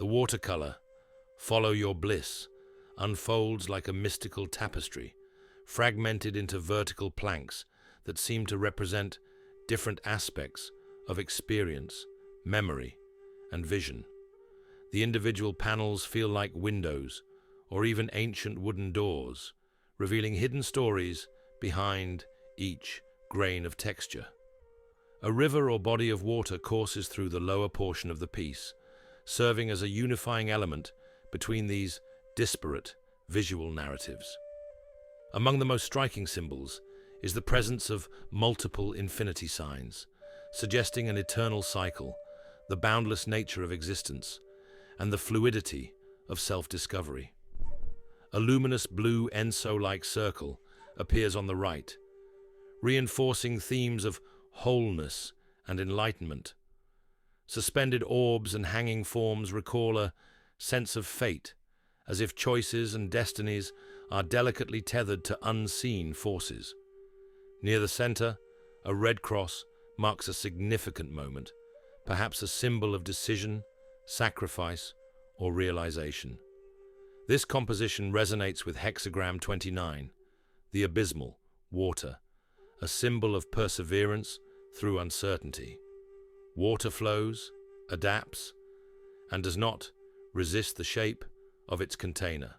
The watercolor, Follow Your Bliss, unfolds like a mystical tapestry, fragmented into vertical planks that seem to represent different aspects of experience, memory, and vision. The individual panels feel like windows, or even ancient wooden doors, revealing hidden stories behind each grain of texture. A river or body of water courses through the lower portion of the piece, serving as a unifying element between these disparate visual narratives. Among the most striking symbols is the presence of multiple infinity signs, suggesting an eternal cycle, the boundless nature of existence, and the fluidity of self-discovery. A luminous blue Enso-like circle appears on the right, reinforcing themes of wholeness and enlightenment. Suspended orbs and hanging forms recall a sense of fate, as if choices and destinies are delicately tethered to unseen forces. Near the center, a red cross marks a significant moment, perhaps a symbol of decision, sacrifice, or realization. This composition resonates with hexagram 29, the abysmal water, a symbol of perseverance through uncertainty. Water flows, adapts, and does not resist the shape of its container.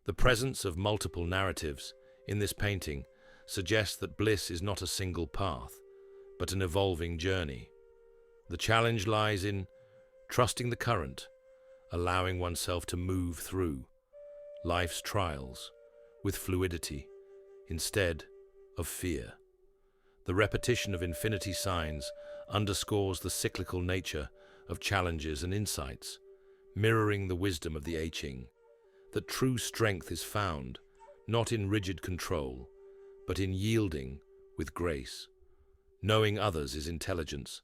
The presence of multiple narratives in this painting suggests that bliss is not a single path, but an evolving journey. The challenge lies in trusting the current, allowing oneself to move through life's trials with fluidity instead of fear. The repetition of infinity signs underscores the cyclical nature of challenges and insights, mirroring the wisdom of the I Ching, that true strength is found not in rigid control, but in yielding with grace. Knowing others is intelligence.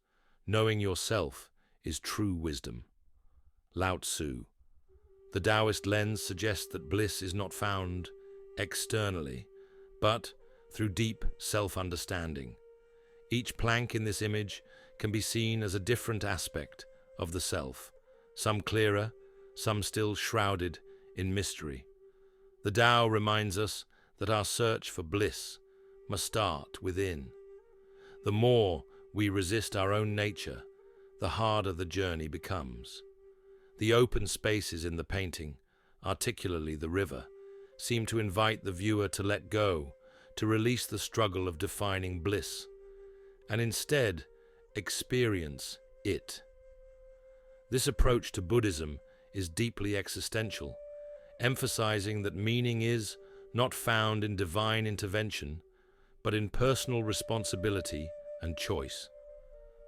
Knowing yourself is true wisdom. Lao Tzu. The Taoist lens suggests that bliss is not found externally, but through deep self-understanding. Each plank in this image can be seen as a different aspect of the self, some clearer, some still shrouded in mystery. The Tao reminds us that our search for bliss must start within. The more we resist our own nature, the harder the journey becomes. The open spaces in the painting, particularly the river, seem to invite the viewer to let go, to release the struggle of defining bliss, and instead experience it. This approach to Buddhism is deeply existential, emphasizing that meaning is not found in divine intervention, but in personal responsibility and choice.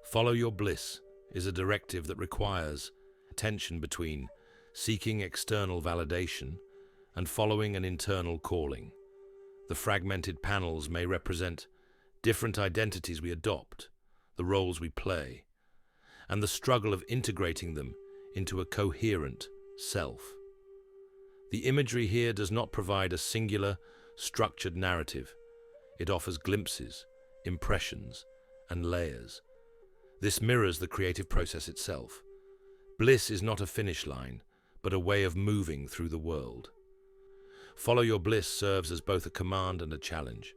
Follow your bliss is a directive that requires tension between seeking external validation and following an internal calling. The fragmented panels may represent different identities we adopt, the roles we play, and the struggle of integrating them into a coherent self. The imagery here does not provide a singular, structured narrative. It offers glimpses, impressions, and layers. This mirrors the creative process itself. Bliss is not a finish line, but a way of moving through the world. Follow Your Bliss serves as both a command and a challenge.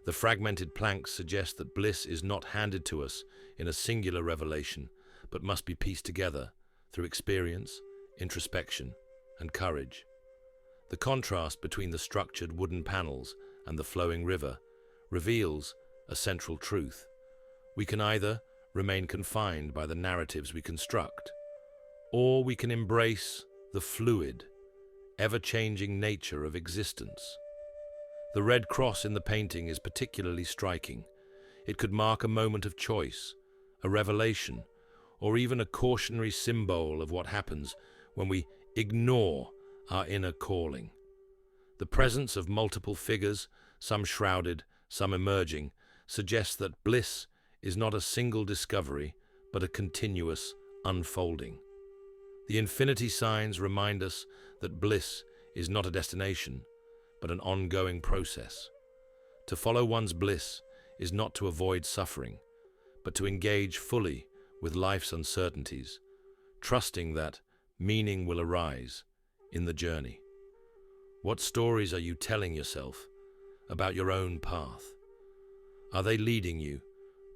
The fragmented planks suggest that bliss is not handed to us in a singular revelation, but must be pieced together through experience, introspection, and courage. The contrast between the structured wooden panels and the flowing river reveals a central truth. We can either remain confined by the narratives we construct, or we can embrace the fluid, ever-changing nature of existence. The red cross in the painting is particularly striking. It could mark a moment of choice, a revelation, or even a cautionary symbol of what happens when we ignore our inner calling. The presence of multiple figures, some shrouded, some emerging, suggests that bliss is not a single discovery, but a continuous unfolding. The infinity signs remind us that bliss is not a destination, but an ongoing process. To follow one's bliss is not to avoid suffering, but to engage fully with life's uncertainties, trusting that meaning will arise in the journey. What stories are you telling yourself about your own path? Are they leading you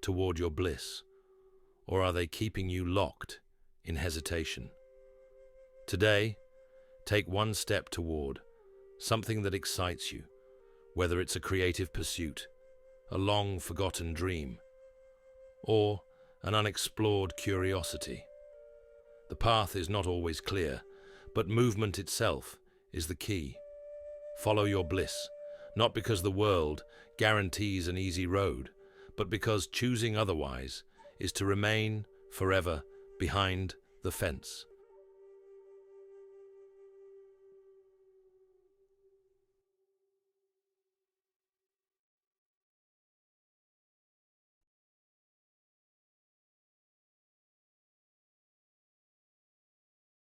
toward your bliss, or are they keeping you locked in hesitation? Today, take one step toward something that excites you, whether it's a creative pursuit, a long-forgotten dream, or an unexplored curiosity. The path is not always clear, but movement itself is the key. Follow your bliss, not because the world guarantees an easy road, but because choosing otherwise is to remain forever behind the fence.